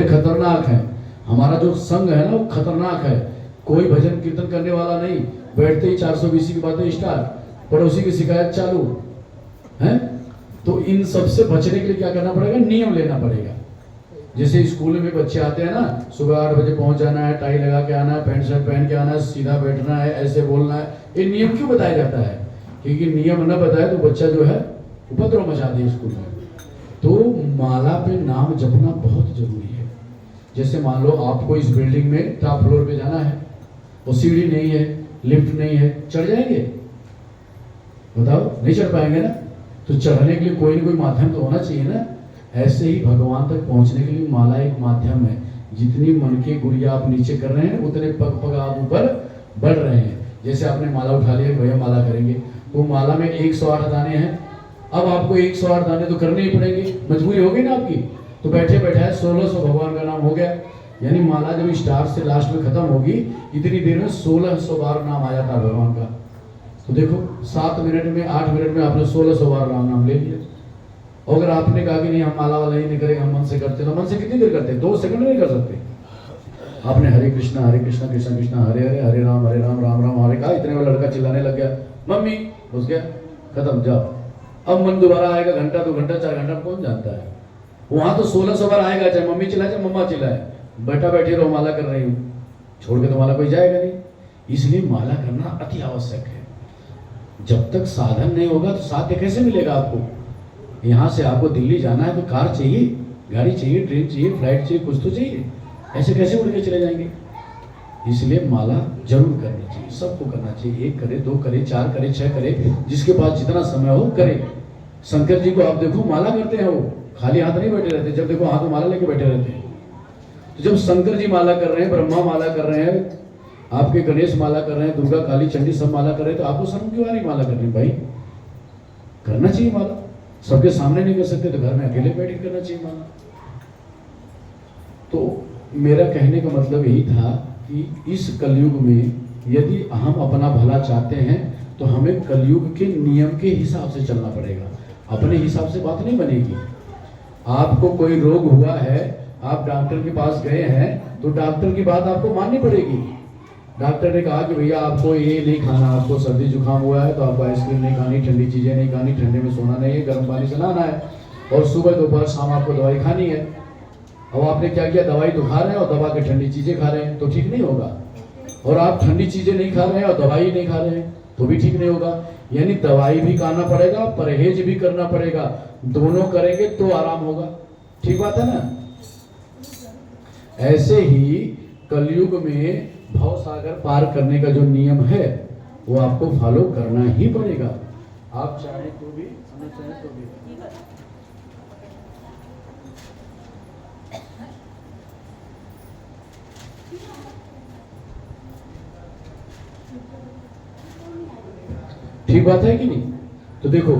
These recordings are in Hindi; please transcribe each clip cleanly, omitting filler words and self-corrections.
बड़े खतरनाक हैं। हमारा जो संघ है ना वो खतरनाक है। कोई भजन कीर्तन करने वाला नहीं, बैठते ही 420 की बातें स्टार्ट, पड़ोसी की शिकायत चालू है। तो इन सब से बचने के लिए क्या करना पड़ेगा, नियम लेना पड़ेगा। जैसे स्कूल में बच्चे आते हैं ना, सुबह 8 बजे पहुंच जाना है, टाई लगा के आना है, पैंट शर्ट पहन के आना है, सीधा बैठना है, ऐसे बोलना है। ये नियम क्यों बताया जाता है? क्योंकि नियम न बताए तो बच्चा जो है उपद्रव मचा दे स्कूल में। तो माला पे नाम जपना बहुत जरूरी है। जैसे मान लो आपको इस बिल्डिंग में टॉप फ्लोर पे जाना है, वो सीढ़ी नहीं है, लिफ्ट नहीं है, चढ़ जाएंगे? बताओ, नहीं चढ़ पाएंगे ना। तो चढ़ने के लिए कोई ना कोई माध्यम तो होना चाहिए ना। ऐसे ही भगवान तक पहुंचने के लिए माला एक माध्यम है। जितनी मन की गुड़िया आप नीचे कर रहे हैं, उतने पग पग आप ऊपर बढ़ रहे हैं। जैसे आपने माला उठा लिया, भैया माला करेंगे, तो माला में 108 दाने हैं। अब आपको 108 दाने तो करने ही पड़ेंगे, मजबूरी होगी ना आपकी। तो बैठे बैठे 1600 भगवान का नाम हो गया। यानी माला जब स्टार्ट से लास्ट में खत्म होगी, इतनी देर में 1600 बार नाम आ जाता है भगवान का। तो देखो 7 मिनट में 8 मिनट में आपने 1600 बार राम नाम ले लिया। अगर आपने कहा कि नहीं हम माला वाला ही नहीं करेंगे, हम मन से करते, तो मन से कितनी देर करते? 2 सेकंड नहीं कर सकते। आपने हरे कृष्णा कृष्ण कृष्ण हरे हरे, हरे राम राम राम हरे कहा, इतने में लड़का चिल्लाने लग गया, मम्मी घुस गया, खत्म, जाओ। अब मन दोबारा आएगा, घंटा 2 घंटा 4 घंटा कौन जानता है। वहां तो 1600 बार आएगा, चाहे मम्मी चिल्लाए चाहे मम्मा चिल्लाए, बैठा बैठे रहो, माला कर रही हूँ, छोड़ के तो माला कोई जाएगा नहीं। इसलिए माला करना अति आवश्यक है। जब तक साधन नहीं होगा तो साध्य कैसे मिलेगा आपको? यहाँ से आपको दिल्ली जाना है तो कार चाहिए, गाड़ी चाहिए, ट्रेन चाहिए, फ्लाइट चाहिए, कुछ तो चाहिए। ऐसे कैसे उड़ के चले जाएंगे? इसलिए माला जरूर करनी चाहिए, सबको करना चाहिए। 1 करे, 2 करे, 4 करे, 6 करे, जिसके पास जितना समय हो करे। शंकर जी को आप देखो माला करते हैं, वो खाली हाथ नहीं बैठे रहते, जब देखो हाथ में माला लेके बैठे रहते हैं। तो जब शंकर जी माला कर रहे हैं, ब्रह्मा माला कर रहे हैं, आपके गणेश माला कर रहे हैं, दुर्गा काली चंडी सब माला कर रहे हैं, तो आपको शर्म क्यों आ रही माला करने? भाई करना चाहिए माला। सबके सामने नहीं कर सकते तो घर में अकेले बैठ के करना चाहिए माला। तो मेरा कहने का मतलब यही था कि इस कलयुग में यदि हम अपना भला चाहते हैं तो हमें कलयुग के नियम के हिसाब से चलना पड़ेगा। अपने हिसाब से बात नहीं बनेगी। आपको कोई रोग हुआ है, आप डॉक्टर के पास गए हैं, तो डॉक्टर की बात आपको माननी पड़ेगी। डॉक्टर ने कहा कि भैया आपको ये नहीं खाना, आपको सर्दी जुकाम हुआ है तो आपको आइसक्रीम नहीं खानी, ठंडी चीजें नहीं खानी, ठंडे में सोना नहीं है, गर्म पानी से नहाना है, और सुबह दोपहर शाम आपको दवाई खानी है। अब आपने क्या किया, दवाई तो खा रहे हैं और दबा के ठंडी चीजें खा रहे हैं, तो ठीक नहीं होगा। और आप ठंडी चीजें नहीं खा रहे हैं और दवाई नहीं खा रहे हैं, तो भी ठीक नहीं होगा। यानी दवाई भी खाना पड़ेगा, परहेज भी करना पड़ेगा, दोनों करेंगे तो आराम होगा। ठीक बात है ना। ऐसे ही कलयुग में भव सागर पार करने का जो नियम है वो आपको फॉलो करना ही पड़ेगा, आप चाहे तो भी, न चाहे तो भी। ठीक बात है कि नहीं? तो देखो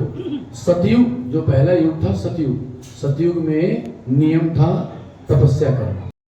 सतयुग जो पहला युग था, सतयुग में नियम था तपस्या करना।